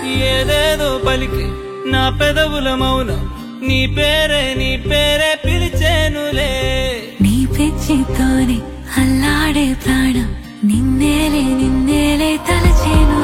ఏదేదో పలికి నా పెదవుల మౌనం నీ పేరే పిలిచేనులే. నీ పిచ్చితోనే అల్లాడే ప్రాణం నిన్నేలే తలచేను.